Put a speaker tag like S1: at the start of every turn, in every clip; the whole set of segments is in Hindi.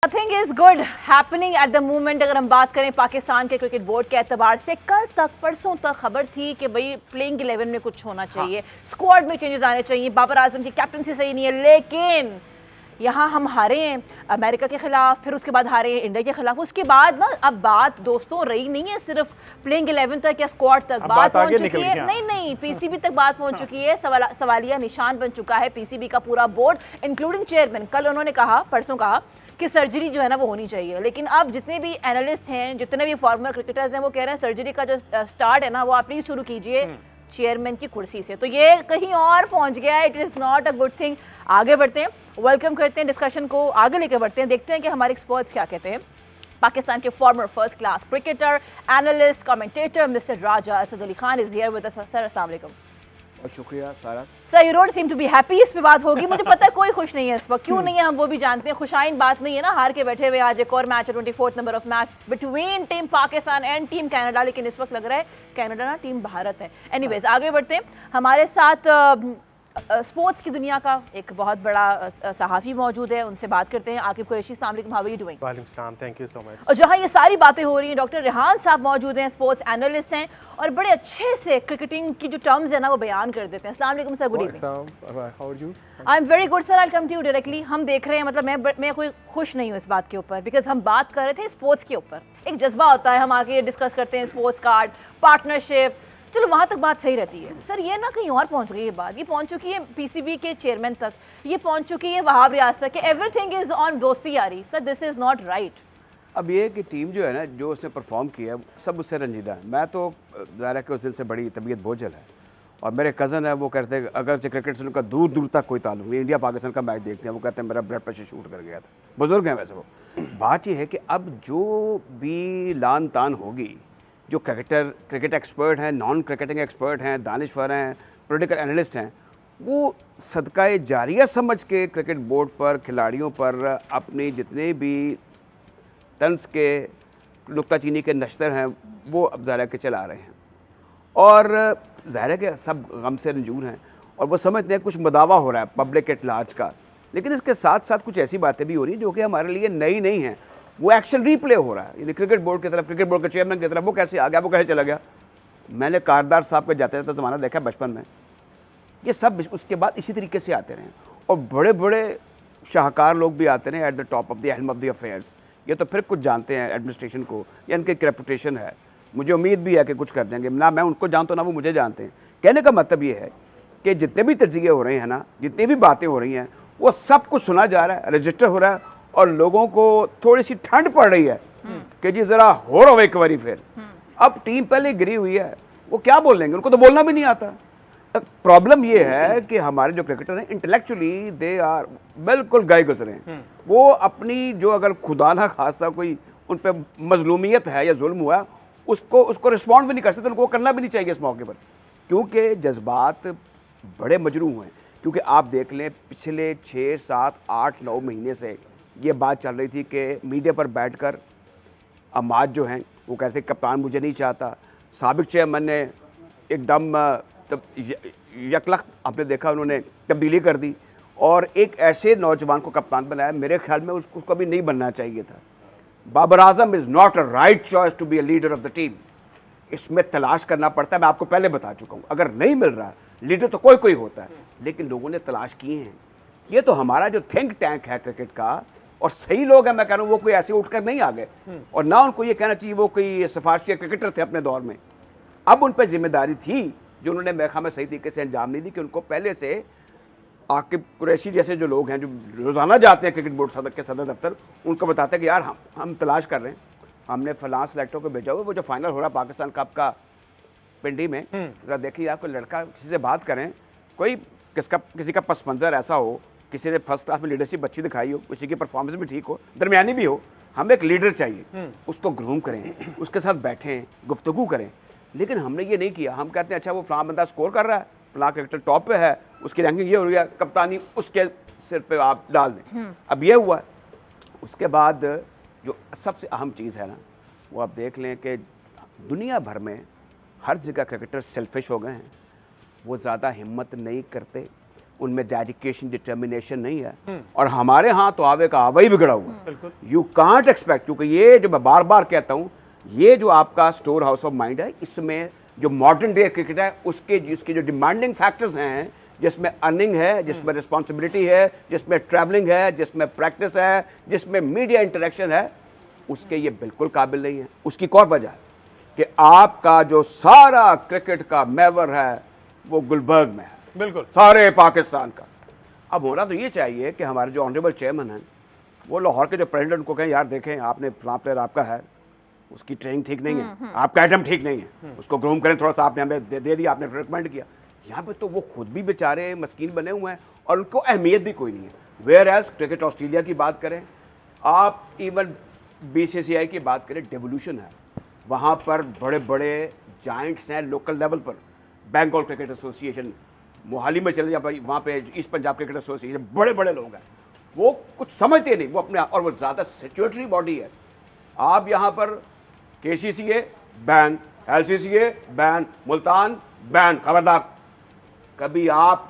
S1: Nothing is good happening at the moment. अगर हम बात करें पाकिस्तान के क्रिकेट बोर्ड के एतबार से, कल तक परसों तक खबर थी कि भाई प्लेइंग 11 में कुछ होना चाहिए, स्क्वाड में चेंजेस आने चाहिए, बाबर आजम की कैप्टनसी सही नहीं है। लेकिन यहाँ हम हारे हैं अमेरिका के खिलाफ, फिर उसके बाद हारे हैं इंडिया के खिलाफ। उसके बाद ना अब बात दोस्तों रही नहीं है सिर्फ प्लेइंग 11 तक या स्क्वाड तक, बात पहुंच चुकी है। नहीं, पीसीबी तक बात पहुंच चुकी है। सवालिया निशान बन चुका है पीसीबी का पूरा बोर्ड, इंक्लूडिंग चेयरमैन। कल उन्होंने कहा, परसों कहा कि सर्जरी जो है ना वो होनी चाहिए, लेकिन अब जितने भी एनालिस्ट हैं, जितने भी फॉर्मर क्रिकेटर्स हैं, वो कह रहे हैं सर्जरी का जो स्टार्ट है ना वो आप प्लीज शुरू कीजिए चेयरमैन की कुर्सी से। तो ये कहीं और पहुंच गया है, it is not a good thing. आगे बढ़ते हैं, वेलकम करते हैं, डिस्कशन को आगे लेकर बढ़ते हैं, देखते हैं कि हमारे एक्सपर्ट्स क्या कहते हैं। पाकिस्तान के former first class cricketer, analyst, commentator mister Raja Asad Ali Khan is here with us. Sir अस्सलाम वालेकुम।
S2: और शुक्रिया Sara.
S1: Sir you don't seem to be happy. इस पे बात होगी, मुझे पता है कोई खुश नहीं है इस वक्त, क्यों नहीं है हम वो भी जानते हैं। खुशाइन बात नहीं है ना, हार के बैठे हुए। आज एक और मैच है, 24th number of match between team Pakistan and team Canada, लेकिन इस वक्त लग रहा है कनाडा ना टीम भारत है। एनीवेज आगे बढ़ते हैं। हमारे साथ स्पोर्ट्स की दुनिया का एक बहुत बड़ा सहाफ़ी मौजूद है, उनसे बात करते हैं। आकिब कुरैशी, अस्सलाम वालेकुम, हाउ आर यू डूइंग?
S3: वालेकुम सलाम, थैंक यू सो मच।
S1: और जहां ये सारी बातें हो रही हैं, डॉक्टर रेहान साहब मौजूद हैं, स्पोर्ट्स एनालिस्ट हैं और बड़े अच्छे से क्रिकेटिंग की जो टर्म्स है ना वो बयान कर देते हैं। अस्सलाम वालेकुम sir, good evening.
S3: How are you?
S1: I am very good sir, I come to you directly. हम देख रहे हैं, मतलब मैं कोई खुश नहीं हूँ इस बात के ऊपर, बिकॉज हम बात कर रहे थे स्पोर्ट्स के ऊपर। एक जज्बा होता है, हम आके डिस्कस करते हैं स्पोर्ट्स कार्ड, पार्टनरशिप, चलो वहां तक बात सही रहती है। सर ये ना कहीं और पहुंच गई ये बात, ये पहुंच चुकी है पीसीबी के चेयरमैन तक, ये पहुंच चुकी है वहाब रियाज तक, एवरीथिंग इज ऑन दोस्ती यारी। Sir this is not right.
S2: अब ये कि टीम जो है ना, जो उसने परफॉर्म किया सब उससे रंजीदा है। मैं तो ज़ाहिर कि उस दिन से बड़ी तबीयत बोझल है, और मेरे कज़न है वो कहते हैं अगर क्रिकेट से उनका दूर दूर तक कोई ताल्लुक नहीं, इंडिया पाकिस्तान का मैच देखते हैं, वो कहते हैं मेरा ब्लड प्रेशर शूट कर गया था। बुजुर्ग हैं वैसे वो। बात ये है कि अब जो भी लान तान होगी, जो क्रिकेट एक्सपर्ट हैं, नॉन क्रिकेटिंग एक्सपर्ट हैं, दानिशवर हैं, पॉलिटिकल एनालिस्ट हैं, वो सदका जारिया समझ के क्रिकेट बोर्ड पर, खिलाड़ियों पर अपनी जितने भी तंज के नुक्ताचीनी के नश्तर हैं वो अब ज़ाहिर के चला रहे हैं, और ज़ाहिर है कि सब गम से रंजूर हैं, और वो समझते हैं कुछ मदावा हो रहा है पब्लिक एट लार्ज का। लेकिन इसके साथ साथ कुछ ऐसी बातें भी हो रही हैं जो कि हमारे लिए नई नहीं हैं। वो एक्शन रीप्ले हो रहा है, यानी क्रिकेट बोर्ड की तरफ, क्रिकेट बोर्ड के चेयरमैन की तरफ, वो कैसे आ गया, वो कैसे चला गया। मैंने कारदार साहब का जाते जाते ज़माना देखा बचपन में, ये सब उसके बाद इसी तरीके से आते रहे, और बड़े बड़े शाहकार लोग भी आते रहे at the top of the helm of the affairs. ये तो फिर कुछ जानते हैं एडमिनिस्ट्रेशन को, या इनकी एक रेपुटेशन है, मुझे उम्मीद भी है कि कुछ कर देंगे। ना मैं उनको जानता हूँ ना वो मुझे जानते हैं। कहने का मतलब ये है कि जितने भी तजिए हो रहे हैं ना, जितनी भी बातें हो रही हैं, वो सब कुछ सुना जा रहा है, रजिस्टर हो रहा है, और लोगों को थोड़ी सी ठंड पड़ रही है कि जी ज़रा हो रहा हो एक बारी फिर। अब टीम पहले गिरी हुई है, वो क्या बोलेंगे, उनको तो बोलना भी नहीं आता। प्रॉब्लम ये है कि हमारे जो क्रिकेटर हैं इंटेलेक्चुअली दे आर बिल्कुल गए गुजरे हैं। वो अपनी जो अगर खुदा ना खास्ता कोई उन पर मजलूमियत है या जुल्म हुआ, उसको रिस्पॉन्ड भी नहीं कर सकते, उनको करना भी नहीं चाहिए इस मौके पर, क्योंकि जज्बात बड़े मजरूह हैं। क्योंकि आप देख लें पिछले 6, 7, 8, 9 महीने से ये बात चल रही थी कि मीडिया पर बैठकर अम्माद जो हैं वो कहते कप्तान मुझे नहीं चाहता। साबिक चेयरमैन ने एकदम तब यकलख्त आपने देखा उन्होंने तब्दीली कर दी, और एक ऐसे नौजवान को कप्तान बनाया, मेरे ख्याल में उसको भी नहीं बनना चाहिए था। Babar Azam is not a right choice to be a leader of the team. इसमें तलाश करना पड़ता है, मैं आपको पहले बता चुका हूँ। अगर नहीं मिल रहा लीडर तो कोई होता है, लेकिन लोगों ने तलाश किए हैं। ये तो हमारा जो थिंक टैंक है क्रिकेट का, और सही लोग हैं, मैं कह रहा हूँ वो कोई ऐसे उठकर नहीं आ गए, और ना उनको ये कहना चाहिए वो कोई सिफारिशी क्रिकेटर थे अपने दौर में। अब उन पर जिम्मेदारी थी जो उन्होंने मेरे ख्याल में सही तरीके से अंजाम नहीं दी, कि उनको पहले से आकिब कुरैशी जैसे जो लोग हैं जो रोज़ाना जाते हैं क्रिकेट बोर्ड के सदर दफ्तर, उनको बताते हैं कि यार हम तलाश कर रहे हैं, हमने फलां सेलेक्टर को भेजा हुआ, वो जो फाइनल हो रहा है पाकिस्तान कप का पिंडी में, ज़रा देखिए आपको लड़का किसी से बात करें, कोई किसी का पस मंज़र ऐसा हो, किसी ने फर्स्ट क्लास में लीडरशिप अच्छी दिखाई हो, किसी की परफॉर्मेंस भी ठीक हो, दरमियानी भी हो, हमें एक लीडर चाहिए, उसको ग्रूम करें, उसके साथ बैठें, गुफ्तगू करें। लेकिन हमने ये नहीं किया। हम कहते हैं अच्छा वो फलां बंदा स्कोर कर रहा है, फलां क्रिकेटर टॉप पे है, उसकी रैंकिंग ये हो रही है, कप्तानी उसके सिर पे आप डाल दें। अब ये हुआ। उसके बाद जो सबसे अहम चीज़ है ना, वो आप देख लें कि दुनिया भर में हर जगह क्रिकेटर सेल्फिश हो गए हैं, वो ज़्यादा हिम्मत नहीं करते, उनमें डेडिकेशन डिटर्मिनेशन नहीं है। और हमारे यहाँ तो आवे का आवा ही बिगड़ा हुआ है।
S3: बिल्कुल।
S2: यू कांट एक्सपेक्ट, क्योंकि ये जो मैं बार बार कहता हूँ, ये जो आपका स्टोर हाउस ऑफ माइंड है, इसमें जो मॉडर्न डे क्रिकेट है उसके जिसके जो डिमांडिंग फैक्टर्स हैं, जिसमें अर्निंग है, जिसमें रिस्पॉन्सिबिलिटी है, जिसमें ट्रैवलिंग है, जिसमें प्रैक्टिस है, जिसमें मीडिया इंटरेक्शन है, उसके ये बिल्कुल काबिल नहीं है। उसकी एक और वजह है कि आपका जो सारा क्रिकेट का मैवर है वो गुलबर्ग में है,
S3: बिल्कुल
S2: सारे पाकिस्तान का। अब होना तो ये चाहिए कि हमारे जो ऑनरेबल चेयरमैन हैं वो लाहौर के जो प्रेसिडेंट को कहें, यार देखें आपने फलां प्लेयर आपका है, उसकी ट्रेनिंग ठीक नहीं है, आपका आइटम ठीक नहीं है, उसको ग्रूम करें थोड़ा सा, आपने हमें दे दिया, आपने रिकमेंड किया। यहाँ पे तो वो खुद भी बेचारे मस्कीन बने हुए हैं और उनको अहमियत भी कोई नहीं है। वेयर एज क्रिकेट ऑस्ट्रेलिया की बात करें आप, इवन BCCI की बात करें, डेवोल्यूशन है वहाँ पर, बड़े बड़े जाइंट्स हैं लोकल लेवल पर। बंगाल क्रिकेट एसोसिएशन मोहाली में चले जाए भाई, वहाँ पे ईस्ट पंजाब क्रिकेट एसोसिएशन, बड़े बड़े लोग हैं, वो कुछ समझते नहीं, वो अपने, और वो ज़्यादा सिचुएटरी बॉडी है। आप यहाँ पर KCCA ban, LCCA ban, Multan ban, खबरदार। कभी आप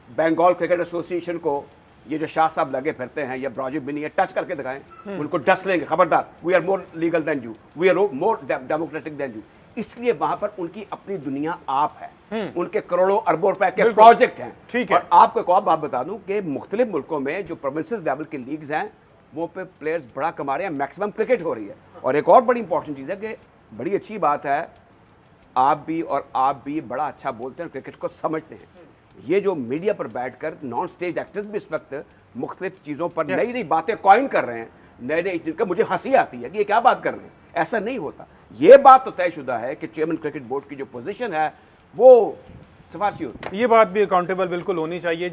S2: बंगाल क्रिकेट एसोसिएशन को, ये जो शाह साहब लगे फिरते हैं, या ब्राजिल भी नहीं है, टच करके दिखाएं, उनको डस लेंगे, खबरदार। We are more legal than you, we are more democratic than you. इसलिए वहां पर उनकी अपनी दुनिया आप है, उनके करोड़ों अरबों रुपए के प्रोजेक्ट हैं।
S3: ठीक है।
S2: और आपको एक और बात बता दूं कि मुख्तलिफ मुल्कों में जो प्रोविंसेस लेवल की लीग्स हैं वो पे प्लेयर्स बड़ा कमा रहे हैं, मैक्सिमम क्रिकेट हो रही है। और एक और बड़ी इंपॉर्टेंट चीज़ है कि बड़ी अच्छी बात है, आप भी बड़ा अच्छा बोलते हैं, क्रिकेट को समझते हैं। ये जो मीडिया पर बैठकर नॉन स्टेज एक्टर्स भी इस वक्त मुख्तलिफ चीज़ों पर नई नई बातें कॉइन कर रहे हैं, नए जिनका मुझे हंसी आती है कि ये क्या बात कर रहे हैं, ऐसा नहीं होता। ये बात तो तयशुदा है कि चेयरमैन क्रिकेट बोर्ड की जो पोजीशन है वो सिफारशी होती है।
S3: ये बात भी अकाउंटेबल बिल्कुल होनी चाहिए।